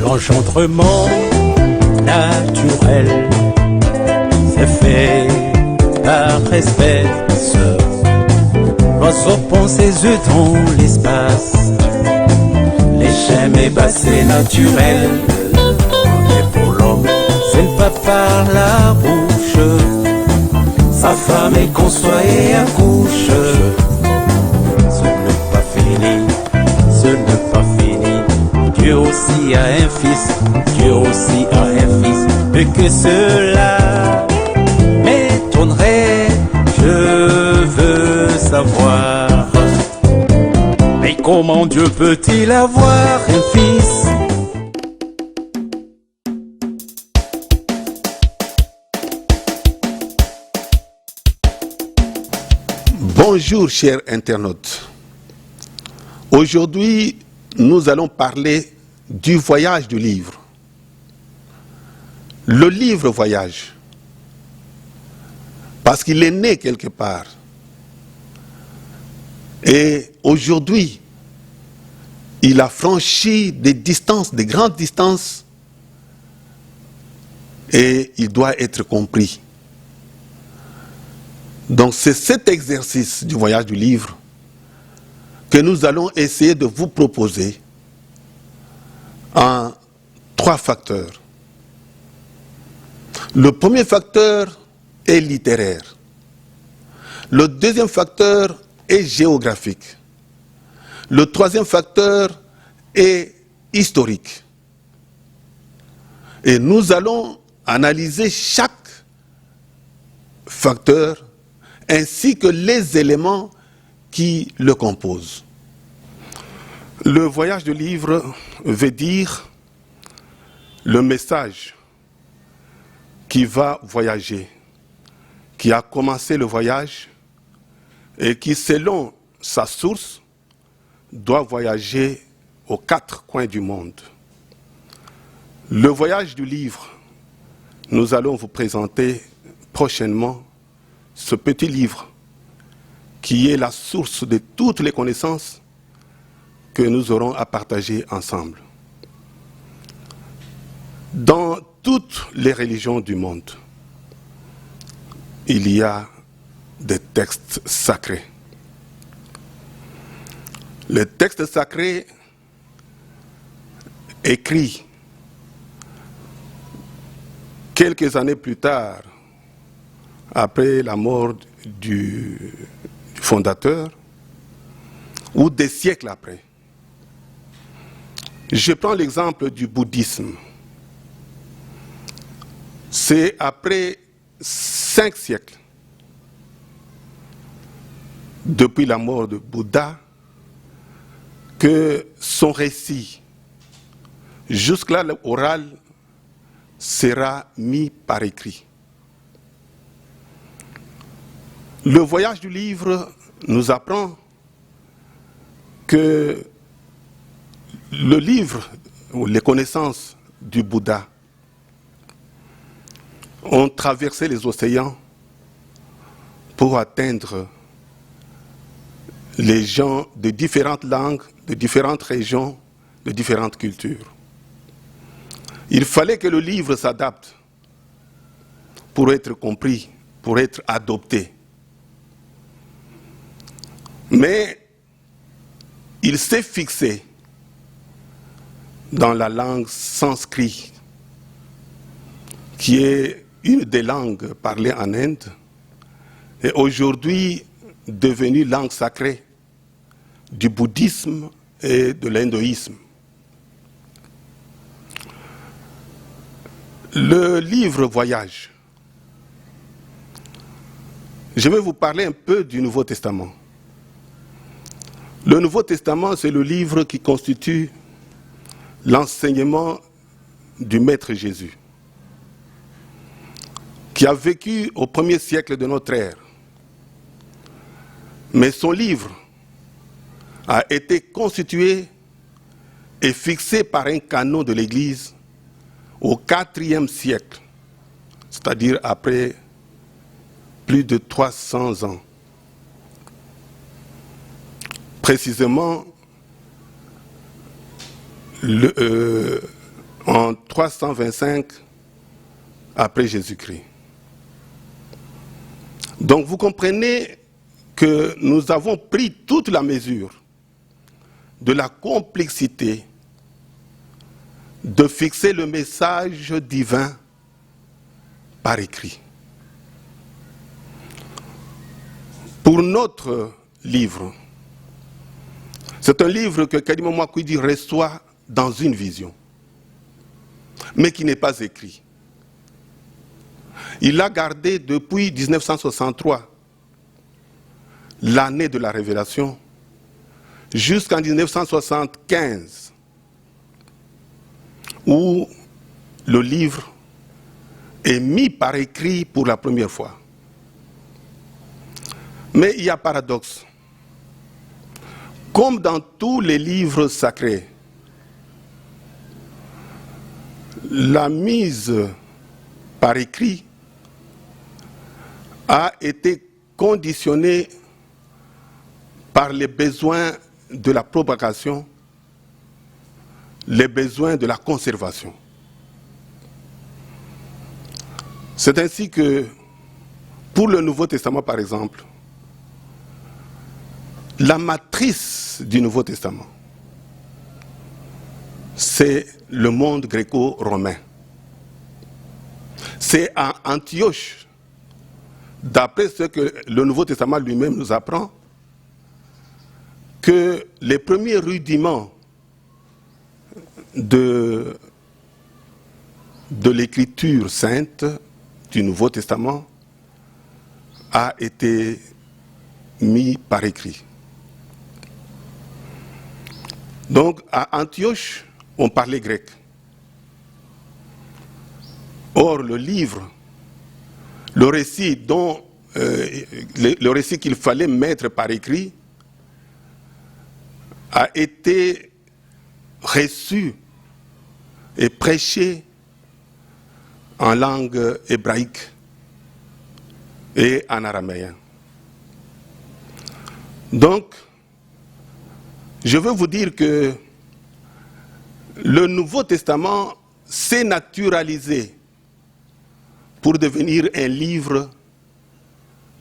L'engendrement naturel c'est fait par espèce. L'oiseau pond ses œufs dans l'espace. Les chèmes et bah c'est naturel. Et pour l'homme, c'est pas par la bouche. Sa femme est conçoit et accouche. Ce n'est pas fini, ce n'est pas fini. Dieu aussi a un fils, Dieu aussi a un fils. Mais que cela m'étonnerait, je veux savoir. Mais comment Dieu peut-il avoir un fils? Bonjour chers internautes. Aujourd'hui, nous allons parler du voyage du livre. Le livre voyage. Parce qu'il est né quelque part. Et aujourd'hui, il a franchi des distances, des grandes distances, et il doit être compris. Donc c'est cet exercice du voyage du livre que nous allons essayer de vous proposer en 3 facteurs. Le premier facteur est littéraire. Le deuxième facteur est géographique. Le troisième facteur est historique. Et nous allons analyser chaque facteur ainsi que les éléments qui le composent. Le voyage du livre veut dire le message qui va voyager, qui a commencé le voyage et qui, selon sa source, doit voyager aux 4 coins du monde. Le voyage du livre, nous allons vous présenter prochainement ce petit livre qui est la source de toutes les connaissances que nous aurons à partager ensemble. Dans toutes les religions du monde, il y a des textes sacrés. Les textes sacrés écrits quelques années plus tard, après la mort du fondateur, ou des siècles après. Je prends l'exemple du bouddhisme. C'est après 5 siècles, depuis la mort de Bouddha, que son récit, jusque-là oral, sera mis par écrit. Le voyage du livre nous apprend que le livre, ou les connaissances du Bouddha, ont traversé les océans pour atteindre les gens de différentes langues, de différentes régions, de différentes cultures. Il fallait que le livre s'adapte pour être compris, pour être adopté. Mais il s'est fixé dans la langue sanskrit, qui est une des langues parlées en Inde, et aujourd'hui devenue langue sacrée du bouddhisme et de l'hindouisme. Le livre Voyage. Je vais vous parler un peu du Nouveau Testament. Le Nouveau Testament, c'est le livre qui constitue l'enseignement du Maître Jésus, qui a vécu au 1er siècle de notre ère. Mais son livre a été constitué et fixé par un canon de l'Église au IVe siècle, c'est-à-dire après plus de 300 ans. Précisément, 325 après Jésus-Christ. Donc vous comprenez que nous avons pris toute la mesure de la complexité de fixer le message divin par écrit. Pour notre livre, c'est un livre que Kadima Mwakwidi reçoit dans une vision, mais qui n'est pas écrit. Il l'a gardé depuis 1963, l'année de la révélation, jusqu'en 1975, où le livre est mis par écrit pour la première fois. Mais il y a paradoxe. Comme dans tous les livres sacrés, la mise par écrit a été conditionnée par les besoins de la propagation, les besoins de la conservation. C'est ainsi que, pour le Nouveau Testament par exemple, la matrice du Nouveau Testament, c'est le monde gréco-romain. C'est à Antioche, d'après ce que le Nouveau Testament lui-même nous apprend, que les premiers rudiments de l'écriture sainte du Nouveau Testament a été mis par écrit. Donc, à Antioche, on parlait grec. Or, le livre, le récit qu'il fallait mettre par écrit, a été reçu et prêché en langue hébraïque et en araméen. Donc, je veux vous dire que le Nouveau Testament s'est naturalisé pour devenir un livre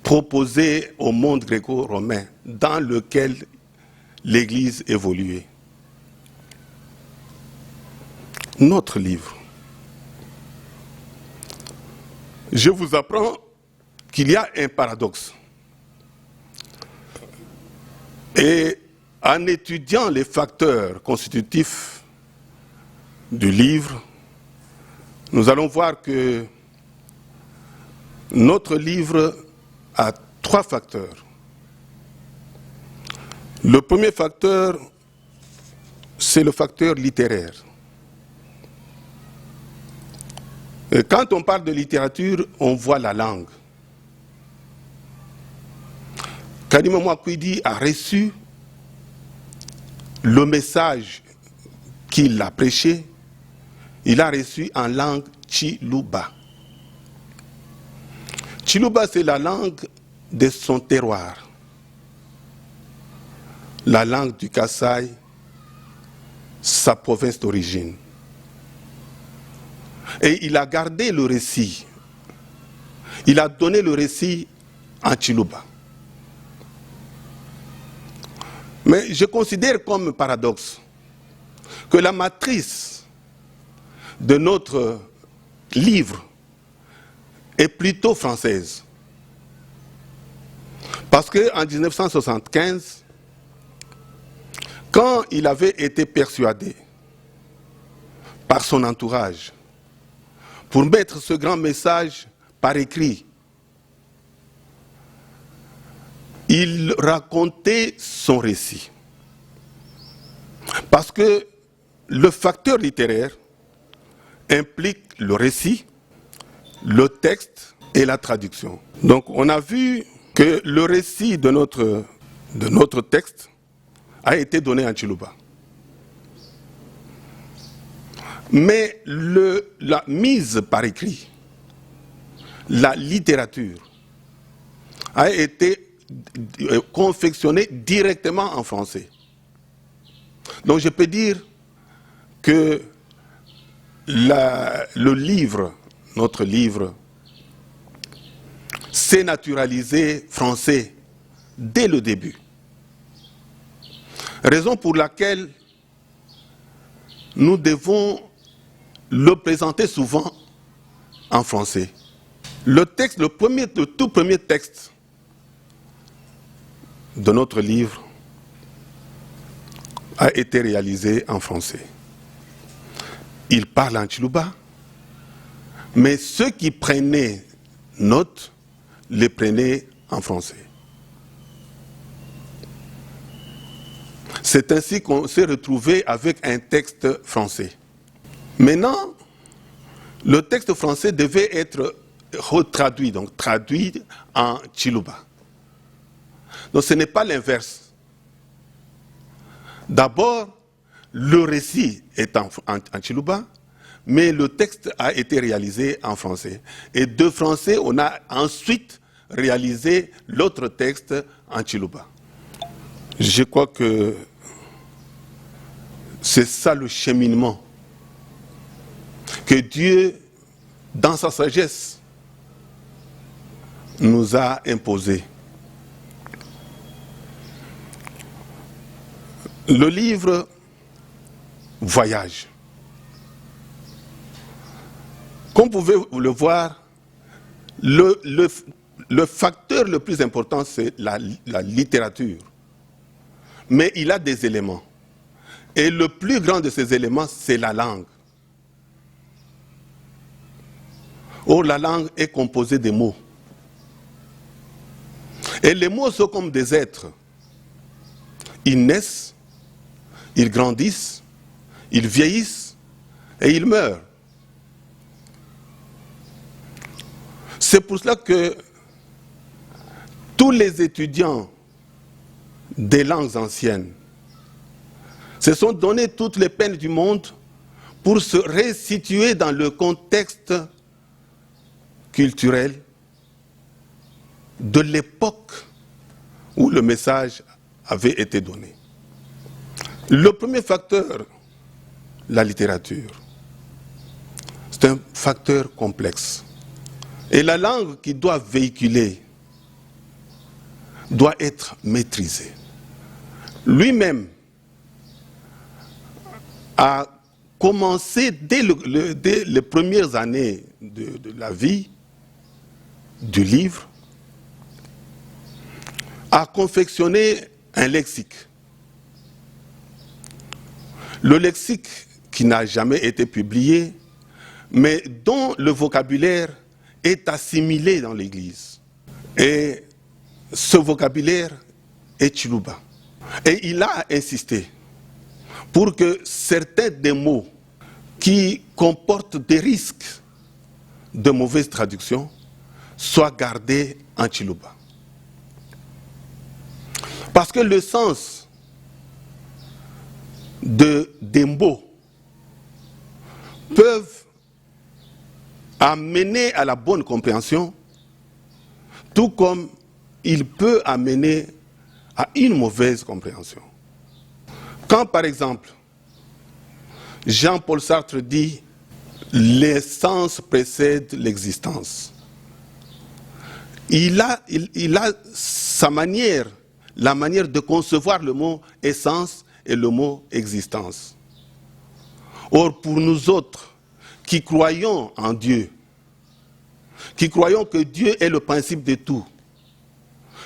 proposé au monde gréco-romain dans lequel l'Église évoluait. Notre livre. Je vous apprends qu'il y a un paradoxe. Et en étudiant les facteurs constitutifs du livre, nous allons voir que notre livre a 3 facteurs. Le premier facteur, c'est le facteur littéraire. Et quand on parle de littérature, on voit la langue. Kadima Mwakwidi a reçu le message qu'il a prêché, il a reçu en langue Chiluba. Chiluba, c'est la langue de son terroir. La langue du Kasaï, sa province d'origine. Et il a gardé le récit. Il a donné le récit en Chiluba. Mais je considère comme paradoxe que la matrice de notre livre est plutôt française. Parce qu'en 1975, quand il avait été persuadé par son entourage pour mettre ce grand message par écrit, il racontait son récit. Parce que le facteur littéraire implique le récit, le texte et la traduction. Donc on a vu que le récit de notre texte a été donné en Chiluba. Mais la mise par écrit, la littérature, a été confectionnée directement en français. Donc je peux dire que le livre, notre livre, s'est naturalisé français dès le début. Raison pour laquelle nous devons le présenter souvent en français. Le texte, le tout premier texte de notre livre a été réalisé en français. Il parle en Chiluba, mais ceux qui prenaient note les prenaient en français. C'est ainsi qu'on s'est retrouvé avec un texte français. Maintenant, le texte français devait être retraduit, donc traduit en Chiluba. Donc ce n'est pas l'inverse. D'abord, le récit est en Chiluba, mais le texte a été réalisé en français. Et de français, on a ensuite réalisé l'autre texte en Chiluba. Je crois que c'est ça le cheminement que Dieu, dans sa sagesse, nous a imposé. Le livre voyage. Comme vous pouvez le voir, le facteur le plus important, c'est la littérature. Mais il a des éléments. Et le plus grand de ces éléments, c'est la langue. Or, la langue est composée de mots. Et les mots sont comme des êtres. Ils naissent, ils grandissent, ils vieillissent et ils meurent. C'est pour cela que tous les étudiants des langues anciennes se sont donné toutes les peines du monde pour se resituer dans le contexte culturel de l'époque où le message avait été donné. Le premier facteur, la littérature, c'est un facteur complexe. Et la langue qui doit véhiculer doit être maîtrisée. Lui-même a commencé dès les premières années de la vie du livre à confectionner un lexique. Le lexique qui n'a jamais été publié, mais dont le vocabulaire est assimilé dans l'Église. Et ce vocabulaire est Chiluba. Et il a insisté pour que certains des mots qui comportent des risques de mauvaise traduction soient gardés en Chiluba. Parce que le sens des mots peuvent amener à la bonne compréhension, tout comme il peut amener à une mauvaise compréhension. Quand, par exemple, Jean-Paul Sartre dit « l'essence précède l'existence », il a sa manière, la manière de concevoir le mot « essence » et le mot « existence ». Or, pour nous autres, qui croyons en Dieu, qui croyons que Dieu est le principe de tout,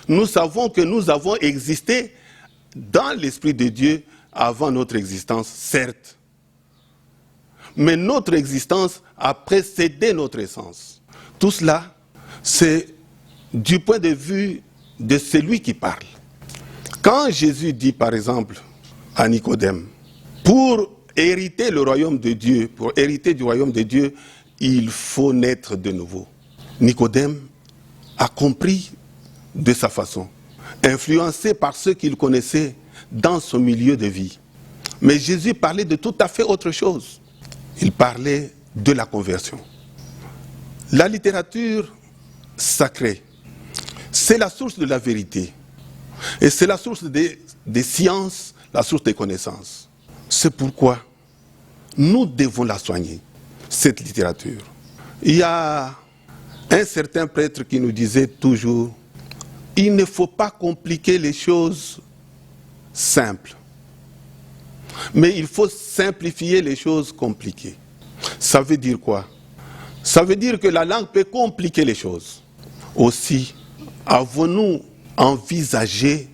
nous savons que nous avons existé dans l'Esprit de Dieu avant notre existence, certes. Mais notre existence a précédé notre essence. Tout cela, c'est du point de vue de celui qui parle. Quand Jésus dit, par exemple, à Nicodème, pour hériter le royaume de Dieu, pour hériter du royaume de Dieu, il faut naître de nouveau. Nicodème a compris de sa façon, influencé par ceux qu'il connaissait dans son milieu de vie. Mais Jésus parlait de tout à fait autre chose. Il parlait de la conversion. La littérature sacrée, c'est la source de la vérité. Et c'est la source des sciences, la source des connaissances. C'est pourquoi nous devons la soigner. cette littérature. Il y a un certain prêtre qui nous disait toujours, il ne faut pas compliquer les choses simples, mais il faut simplifier les choses compliquées. Ça veut dire quoi? Ça veut dire que la langue peut compliquer les choses. Aussi, avons-nous envisagé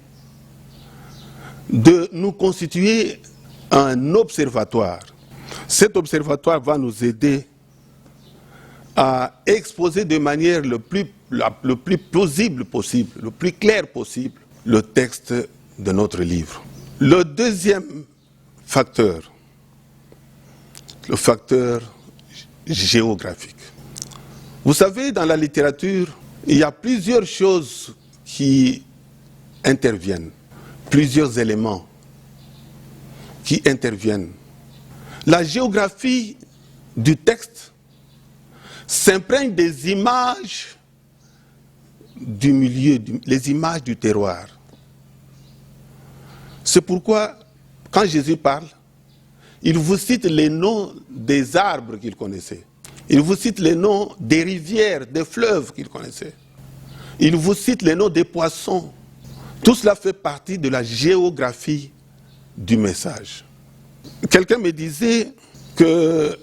de nous constituer un observatoire? Cet observatoire va nous aider à exposer de manière le plus plausible possible, le plus clair possible, le texte de notre livre. Le deuxième facteur, le facteur géographique. Vous savez, dans la littérature, il y a plusieurs choses qui interviennent, plusieurs éléments qui interviennent. La géographie du texte s'imprègne des images du milieu, les images du terroir. C'est pourquoi, quand Jésus parle, il vous cite les noms des arbres qu'il connaissait. Il vous cite les noms des rivières, des fleuves qu'il connaissait. Il vous cite les noms des poissons. Tout cela fait partie de la géographie du message. Quelqu'un me disait que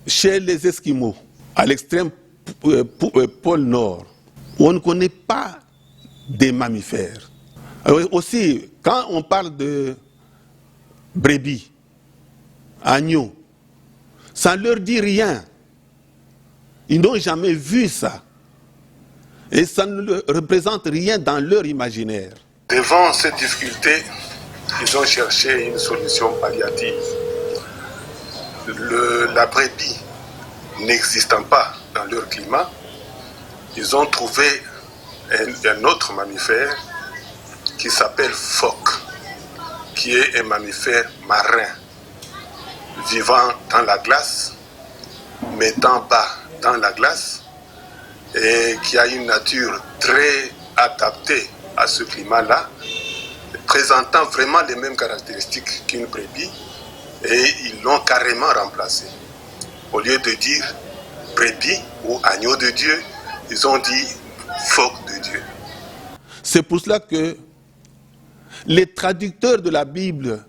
chez les Esquimaux, à l'extrême pôle Nord, on ne connaît pas des mammifères. Aussi, quand on parle de brebis, agneaux, ça ne leur dit rien. Ils n'ont jamais vu ça. Et ça ne représente rien dans leur imaginaire. Devant cette difficulté, ils ont cherché une solution palliative. La brebis n'existant pas dans leur climat, ils ont trouvé un autre mammifère qui s'appelle phoque, qui est un mammifère marin, vivant dans la glace, mettant bas dans la glace, et qui a une nature très adaptée à ce climat-là, présentant vraiment les mêmes caractéristiques qu'une brebis, et ils l'ont carrément remplacé. Au lieu de dire brebis ou agneau de Dieu, ils ont dit phoque de Dieu. C'est pour cela que les traducteurs de la Bible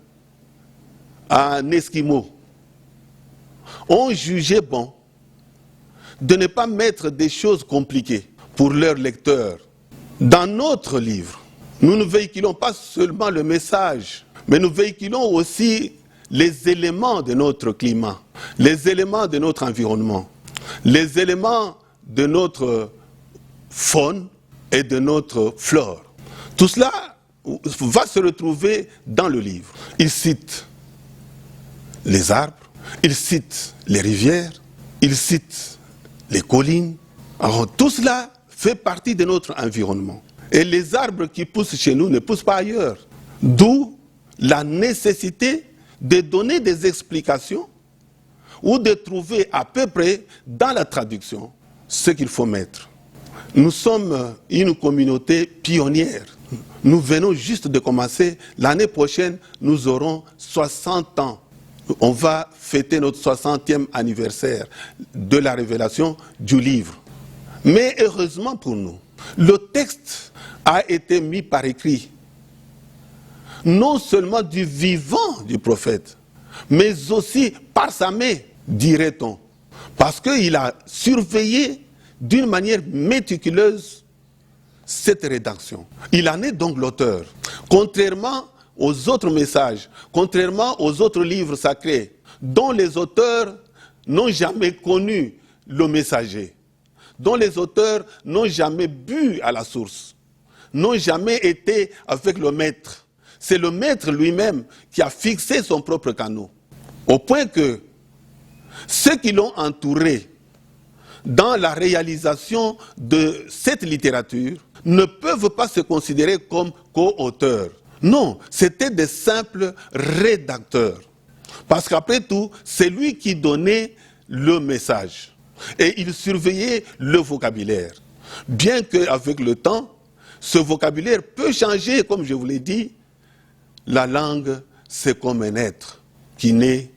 en esquimau ont jugé bon de ne pas mettre des choses compliquées pour leurs lecteurs. Dans notre livre, nous ne véhiculons pas seulement le message, mais nous véhiculons aussi les éléments de notre climat, les éléments de notre environnement, les éléments de notre faune et de notre flore. Tout cela va se retrouver dans le livre. Il cite les arbres, il cite les rivières, il cite les collines. Alors tout cela fait partie de notre environnement. Et les arbres qui poussent chez nous ne poussent pas ailleurs. D'où la nécessité de donner des explications ou de trouver à peu près dans la traduction ce qu'il faut mettre. Nous sommes une communauté pionnière. Nous venons juste de commencer. L'année prochaine, nous aurons 60 ans. On va fêter notre 60e anniversaire de la révélation du livre. Mais heureusement pour nous, le texte a été mis par écrit, non seulement du vivant du prophète, mais aussi par sa main, dirait-on. Parce qu'il a surveillé d'une manière méticuleuse cette rédaction. Il en est donc l'auteur. Contrairement aux autres messages, contrairement aux autres livres sacrés, dont les auteurs n'ont jamais connu le messager, dont les auteurs n'ont jamais bu à la source, n'ont jamais été avec le maître. C'est le maître lui-même qui a fixé son propre canot. Au point que ceux qui l'ont entouré dans la réalisation de cette littérature ne peuvent pas se considérer comme co-auteurs. Non, c'était des simples rédacteurs. Parce qu'après tout, c'est lui qui donnait le message. Et il surveillait le vocabulaire. Bien qu'avec le temps, ce vocabulaire peut changer, comme je vous l'ai dit. La langue, c'est comme un être qui naît,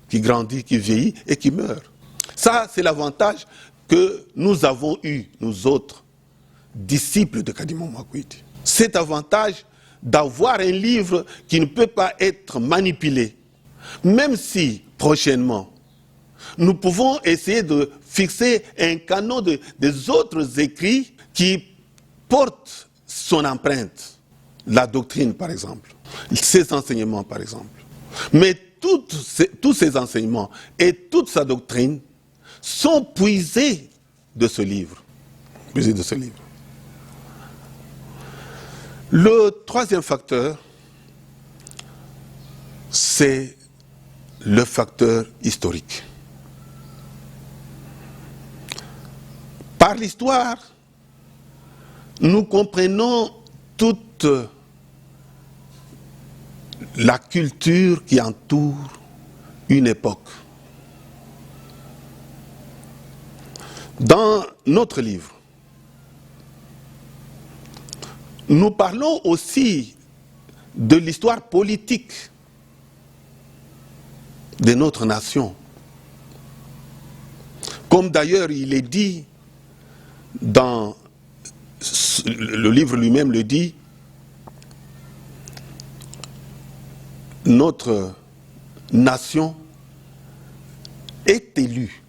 qui grandit, qui vieillit et qui meurt. Ça, c'est l'avantage que nous avons eu, nous autres, disciples de Kadima Mwakwiti. Cet avantage d'avoir un livre qui ne peut pas être manipulé, même si, prochainement, nous pouvons essayer de fixer un canon des autres écrits qui portent son empreinte. La doctrine, par exemple, ses enseignements, par exemple. Mais tous ces enseignements et toute sa doctrine sont puisés de ce livre. Puisés de ce livre. Le troisième facteur, c'est le facteur historique. Par l'histoire, nous comprenons toute la culture qui entoure une époque. Dans notre livre, nous parlons aussi de l'histoire politique de notre nation. Comme d'ailleurs il est dit dans le livre lui-même le dit, notre nation est élue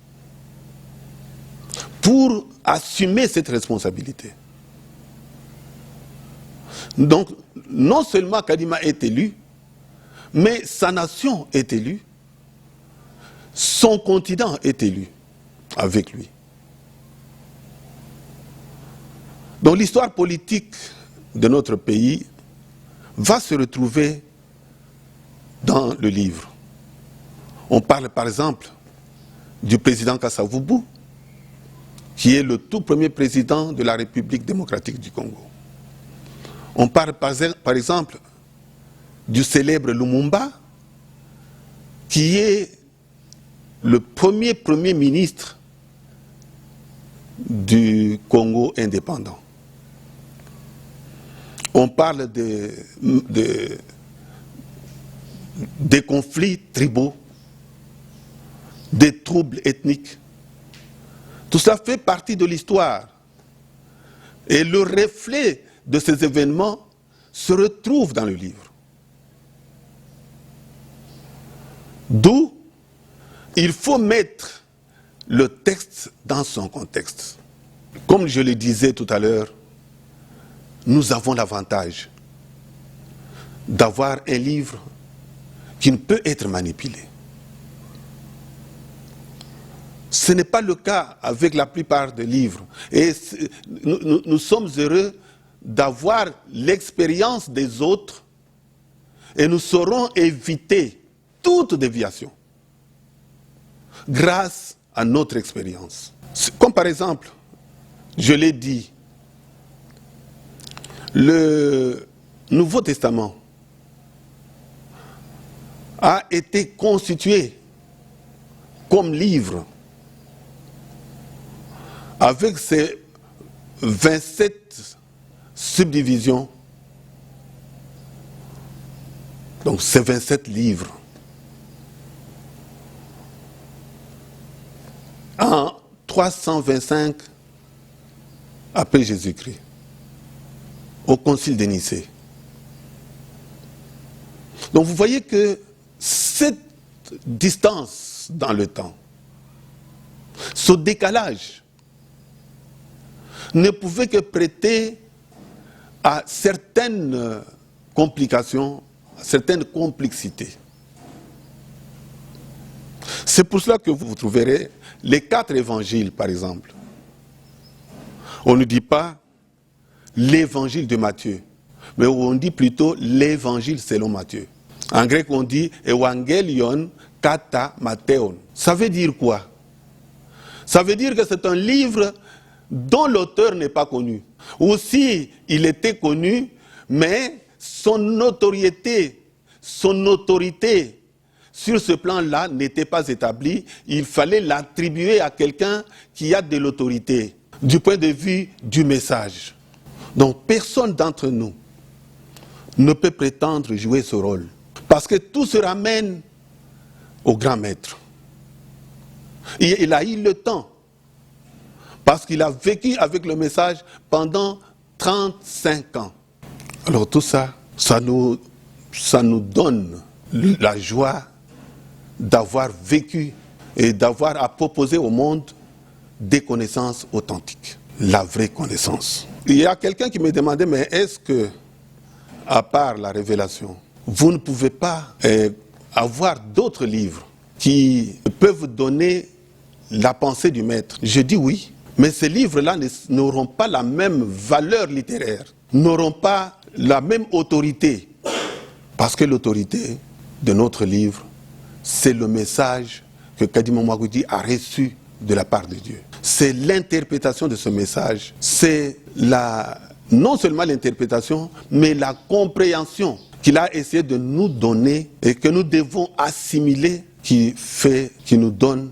pour assumer cette responsabilité. Donc, non seulement Kadima est élu, mais sa nation est élue, son continent est élu avec lui. Donc l'histoire politique de notre pays va se retrouver dans le livre. On parle par exemple du président Kasavubu, qui est le tout premier président de la République démocratique du Congo. On parle par exemple du célèbre Lumumba, qui est le premier ministre du Congo indépendant. On parle des conflits tribaux, des troubles ethniques. Tout cela fait partie de l'histoire. Et le reflet de ces événements se retrouve dans le livre. D'où il faut mettre le texte dans son contexte. Comme je le disais tout à l'heure, nous avons l'avantage d'avoir un livre qui ne peut être manipulé. Ce n'est pas le cas avec la plupart des livres. Et nous sommes heureux d'avoir l'expérience des autres et nous saurons éviter toute déviation grâce à notre expérience. Comme par exemple, je l'ai dit, le Nouveau Testament a été constitué comme livre avec ses 27 subdivisions, donc ces 27 livres, en 325 après Jésus-Christ, au Concile de Nicée. Donc vous voyez que cette distance dans le temps, ce décalage, ne pouvait que prêter à certaines complications, à certaines complexités. C'est pour cela que vous trouverez les 4 évangiles, par exemple. On ne dit pas l'évangile de Matthieu, mais on dit plutôt l'évangile selon Matthieu. En grec, on dit Evangelion kata Mattheon. Ça veut dire quoi? Ça veut dire que c'est un livre dont l'auteur n'est pas connu. Ou si il était connu, mais son notoriété, son autorité sur ce plan-là n'était pas établie. Il fallait l'attribuer à quelqu'un qui a de l'autorité, du point de vue du message. Donc personne d'entre nous ne peut prétendre jouer ce rôle. Parce que tout se ramène au grand maître. Il a eu le temps. Parce qu'il a vécu avec le message pendant 35 ans. Alors tout ça, ça nous donne la joie d'avoir vécu et d'avoir à proposer au monde des connaissances authentiques. La vraie connaissance. Il y a quelqu'un qui me demandait, mais est-ce que, à part la révélation, vous ne pouvez pas avoir d'autres livres qui peuvent donner la pensée du maître? Je dis oui, mais ces livres-là n'auront pas la même valeur littéraire, n'auront pas la même autorité, parce que l'autorité de notre livre, c'est le message que Kadima Mwagoudi a reçu de la part de Dieu. C'est l'interprétation de ce message, c'est non seulement l'interprétation, mais la compréhension qu'il a essayé de nous donner et que nous devons assimiler, qui nous donne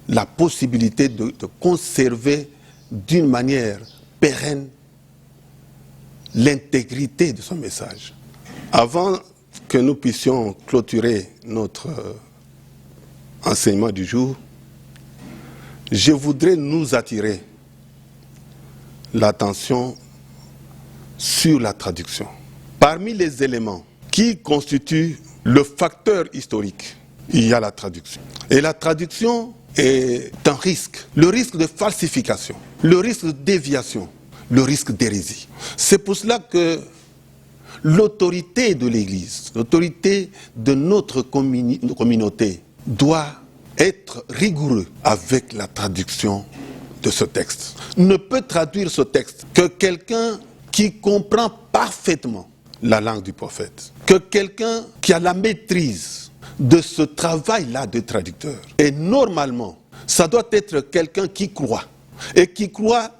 la possibilité de conserver d'une manière pérenne l'intégrité de son message. Avant que nous puissions clôturer notre enseignement du jour, je voudrais nous attirer l'attention sur la traduction. Parmi les éléments qui constituent le facteur historique, il y a la traduction. Et la traduction est un risque. Le risque de falsification, le risque de déviation, le risque d'hérésie. C'est pour cela que l'autorité de l'Église, l'autorité de notre communauté doit être rigoureux avec la traduction de ce texte. Ne peut traduire ce texte que quelqu'un qui comprend parfaitement la langue du prophète, que quelqu'un qui a la maîtrise de ce travail-là de traducteur. Et normalement, ça doit être quelqu'un qui croit, et qui croit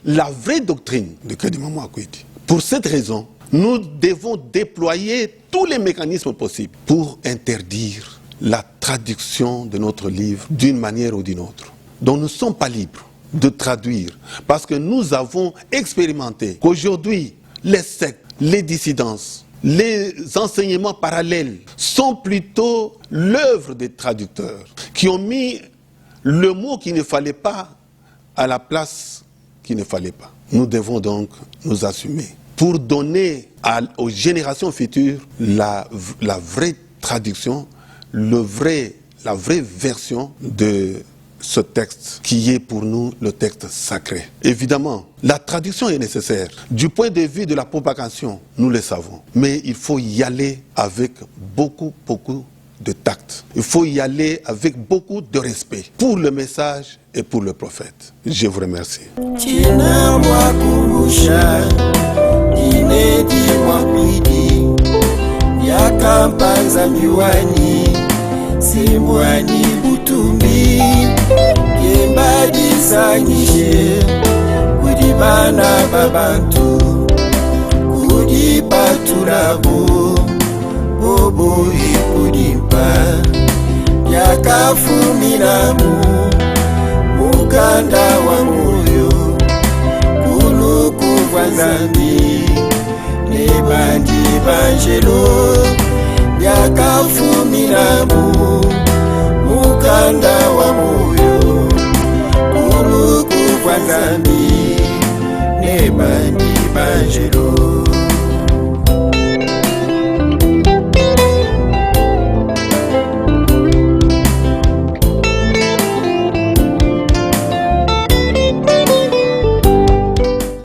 la vraie doctrine de Kadima Mwagoudi. Pour cette raison, nous devons déployer tous les mécanismes possibles pour interdire la traduction de notre livre d'une manière ou d'une autre. Donc nous ne sommes pas libres de traduire, parce que nous avons expérimenté qu'aujourd'hui, les sectes, les dissidences, les enseignements parallèles sont plutôt l'œuvre des traducteurs qui ont mis le mot qu'il ne fallait pas à la place qu'il ne fallait pas. Nous devons donc nous assumer pour donner aux générations futures la vraie traduction, la vraie version de ce texte qui est pour nous le texte sacré. Évidemment, la traduction est nécessaire. Du point de vue de la propagation, nous le savons. Mais il faut y aller avec beaucoup de tact. Il faut y aller avec beaucoup de respect pour le message et pour le prophète. Je vous remercie. Simwani butumbi kembadisanyishe kudibana babantu kudibaturabo bobo ikudipa yakafuminamu mukanda wa moyo kulukuvwanzambi nebandi banjelo yakafuminamu mukanda wa moyo